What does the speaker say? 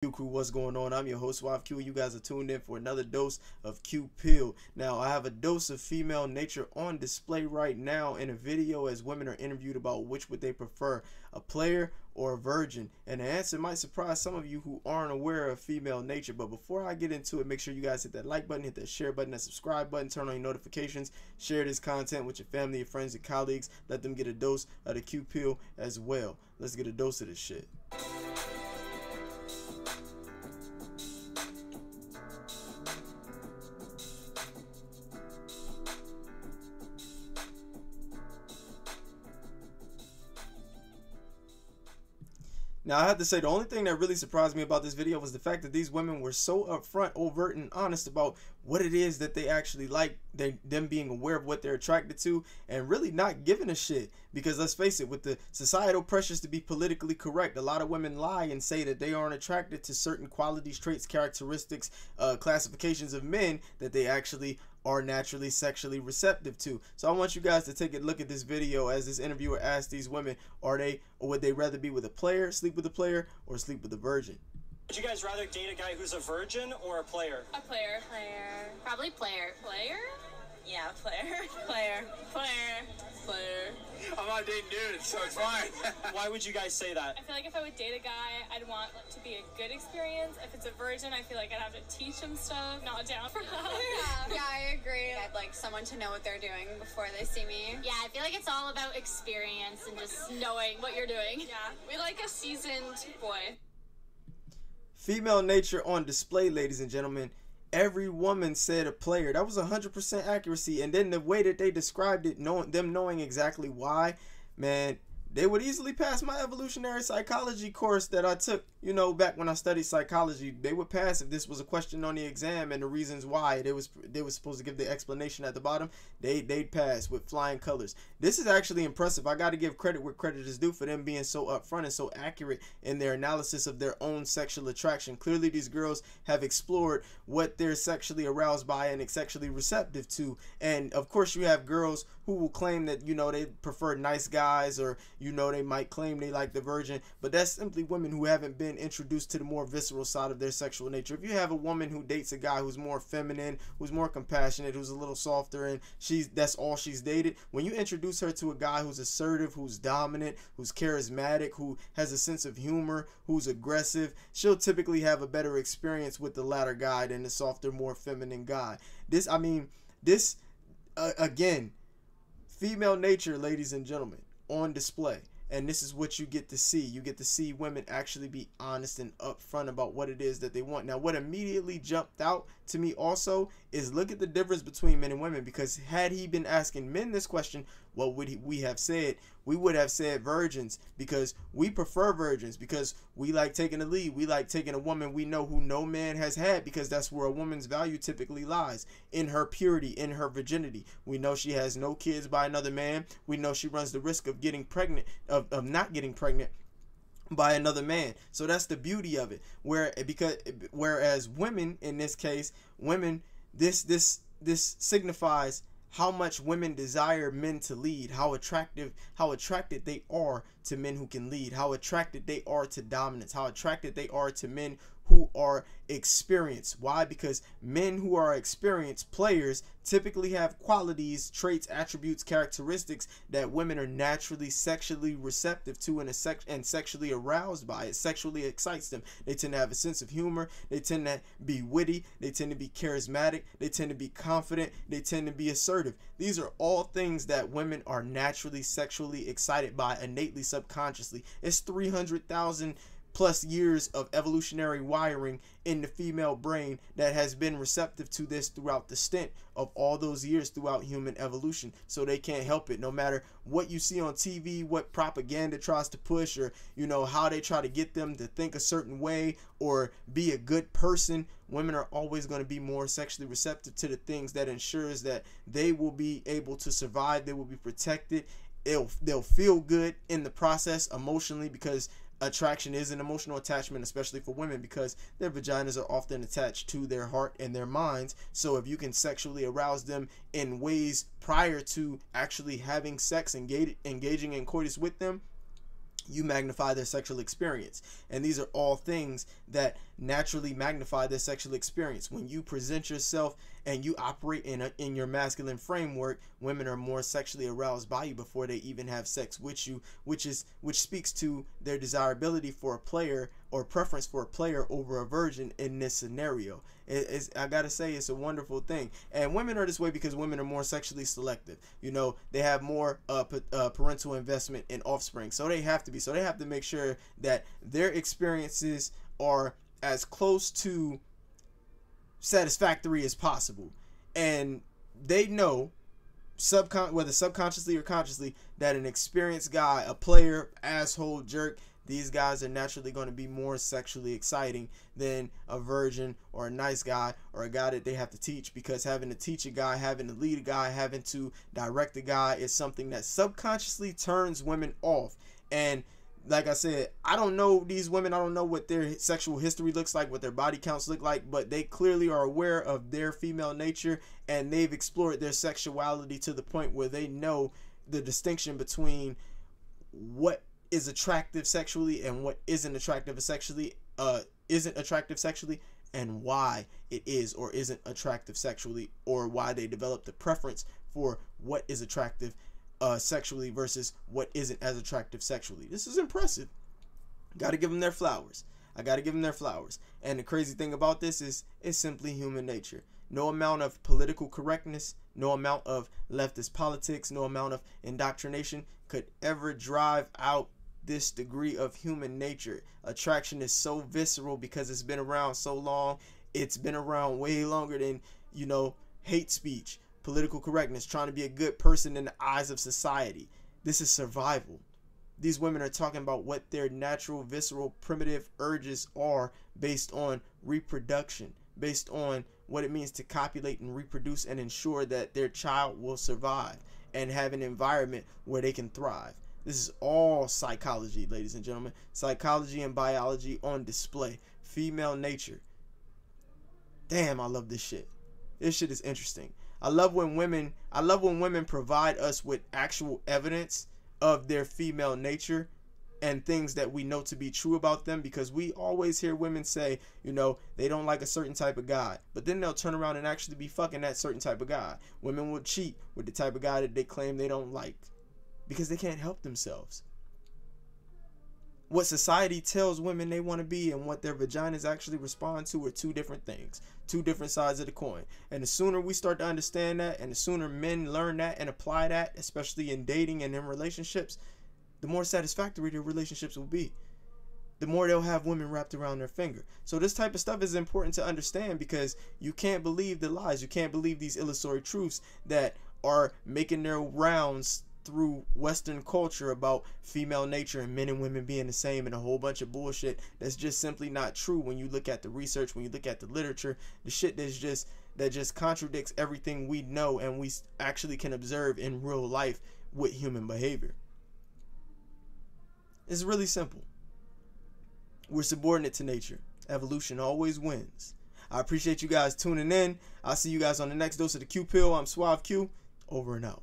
Q Crew, what's going on? I'm your host, Suave Q, and you guys are tuned in for another dose of Q Pill. Now, I have a dose of female nature on display right now in a video as women are interviewed about which would they prefer, a player or a virgin. And the answer might surprise some of you who aren't aware of female nature. But before I get into it, make sure you guys hit that like button, hit that share button, that subscribe button, turn on your notifications, share this content with your family, your friends, and colleagues. Let them get a dose of the Q Pill as well. Let's get a dose of this shit. Now, I have to say, the only thing that really surprised me about this video was the fact that these women were so upfront, overt, and honest about what it is that they actually like, them being aware of what they're attracted to, and really not giving a shit. Because let's face it, with the societal pressures to be politically correct, a lot of women lie and say that they aren't attracted to certain qualities, traits, characteristics, classifications of men that they actually are naturally sexually receptive to. So I want you guys to take a look at this video as this interviewer asked these women, would they rather be with a player, sleep with a player, or sleep with a virgin? Would you guys rather date a guy who's a virgin or a player? A player. Player. Probably player. Player? Yeah, player. Player. Player. Player. I'm not dating dudes, so it's fine. Why would you guys say that? I feel like if I would date a guy, I'd want it to be a good experience. If it's a virgin, I feel like I'd have to teach him stuff. Not down for that. Yeah, I agree. I'd like someone to know what they're doing before they see me. Yeah, I feel like it's all about experience and just knowing what you're doing. Yeah, we like a seasoned boy. Female nature on display, ladies and gentlemen. Every woman said a player. That was 100% accuracy. And then the way that they described it, knowing exactly why, man, they would easily pass my evolutionary psychology course that I took, you know, back when I studied psychology. They would pass if this was a question on the exam and the reasons why. They was supposed to give the explanation at the bottom. They'd pass with flying colors. This is actually impressive. I got to give credit where credit is due for them being so upfront and so accurate in their analysis of their own sexual attraction. Clearly, these girls have explored what they're sexually aroused by and sexually receptive to. And of course, you have girls who will claim that, you know, they prefer nice guys, or, you know, they might claim they like the virgin, but that's simply women who haven't been introduced to the more visceral side of their sexual nature. If you have a woman who dates a guy who's more feminine, who's more compassionate, who's a little softer, and that's all she's dated, when you introduce her to a guy who's assertive, who's dominant, who's charismatic, who has a sense of humor, who's aggressive, she'll typically have a better experience with the latter guy than the softer, more feminine guy. Again, female nature, ladies and gentlemen, on display. And this is what you get to see. You get to see women actually be honest and upfront about what it is that they want. Now, what immediately jumped out to me also is, look at the difference between men and women. Because had he been asking men this question, what would we have said? We would have said virgins, because we prefer virgins, because we like taking the lead. We like taking a woman we know who no man has had, because that's where a woman's value typically lies, in her purity, in her virginity. We know she has no kids by another man. We know she runs the risk of getting pregnant, of not getting pregnant by another man. So that's the beauty of it. Whereas women, in this case, this signifies how much women desire men to lead, how attracted they are to men who can lead, how attracted they are to dominance, how attracted they are to men who are experienced. Why? Because men who are experienced players typically have qualities, traits, attributes, characteristics that women are naturally sexually receptive to and sexually aroused by. It sexually excites them. They tend to have a sense of humor. They tend to be witty. They tend to be charismatic. They tend to be confident. They tend to be assertive. These are all things that women are naturally sexually excited by, innately, subconsciously. It's 300,000 plus years of evolutionary wiring in the female brain that has been receptive to this throughout the stint of all those years throughout human evolution. So they can't help it. No matter what you see on TV, what propaganda tries to push, or, you know, how they try to get them to think a certain way or be a good person, women are always going to be more sexually receptive to the things that ensures that they will be able to survive, they will be protected, they'll feel good in the process emotionally, because attraction is an emotional attachment, especially for women, because their vaginas are often attached to their heart and their minds. So if you can sexually arouse them in ways prior to actually having sex, engaging in coitus with them, you magnify their sexual experience. And these are all things that naturally magnify their sexual experience. When you present yourself and you operate in your masculine framework, women are more sexually aroused by you before they even have sex with you, which speaks to their desirability for a player or preference for a player over a virgin in this scenario. I gotta say, it's a wonderful thing. And women are this way because women are more sexually selective. You know, they have more parental investment in offspring, so they have to be. So they have to make sure that their experiences are as close to satisfactory as possible. And they know, whether subconsciously or consciously, that an experienced guy, a player, asshole, jerk, these guys are naturally going to be more sexually exciting than a virgin or a nice guy or a guy that they have to teach, because having to teach a guy, having to lead a guy, having to direct a guy is something that subconsciously turns women off. And like I said, I don't know these women. I don't know what their sexual history looks like, what their body counts look like, but they clearly are aware of their female nature, and they've explored their sexuality to the point where they know the distinction between what is attractive sexually and what isn't attractive sexually, and why it is or isn't attractive sexually, or why they develop the preference for what is attractive sexually versus what isn't as attractive sexually. This is impressive. Got to give them their flowers. I got to give them their flowers. And the crazy thing about this is it's simply human nature. No amount of political correctness, no amount of leftist politics, no amount of indoctrination could ever drive out this degree of human nature. Attraction is so visceral because it's been around so long. It's been around way longer than, you know, hate speech, political correctness, trying to be a good person in the eyes of society. This is survival. These women are talking about what their natural, visceral, primitive urges are based on reproduction, based on what it means to copulate and reproduce and ensure that their child will survive and have an environment where they can thrive. This is all psychology, ladies and gentlemen. Psychology and biology on display. Female nature. Damn, I love this shit. This shit is interesting. I love when women provide us with actual evidence of their female nature and things that we know to be true about them, because we always hear women say, you know, they don't like a certain type of guy, but then they'll turn around and actually be fucking that certain type of guy. Women will cheat with the type of guy that they claim they don't like because they can't help themselves. What society tells women they want to be and what their vaginas actually respond to are two different things, two different sides of the coin. And the sooner we start to understand that, and the sooner men learn that and apply that, especially in dating and in relationships, the more satisfactory their relationships will be. The more they'll have women wrapped around their finger. So this type of stuff is important to understand, because you can't believe the lies. You can't believe these illusory truths that are making their rounds through Western culture about female nature and men and women being the same, and a whole bunch of bullshit that's just simply not true when you look at the research, when you look at the literature, the shit that just contradicts everything we know and we actually can observe in real life with human behavior. It's really simple. We're subordinate to nature. Evolution always wins. I appreciate you guys tuning in. I'll see you guys on the next dose of the Q Pill. I'm Suave Q. Over and out.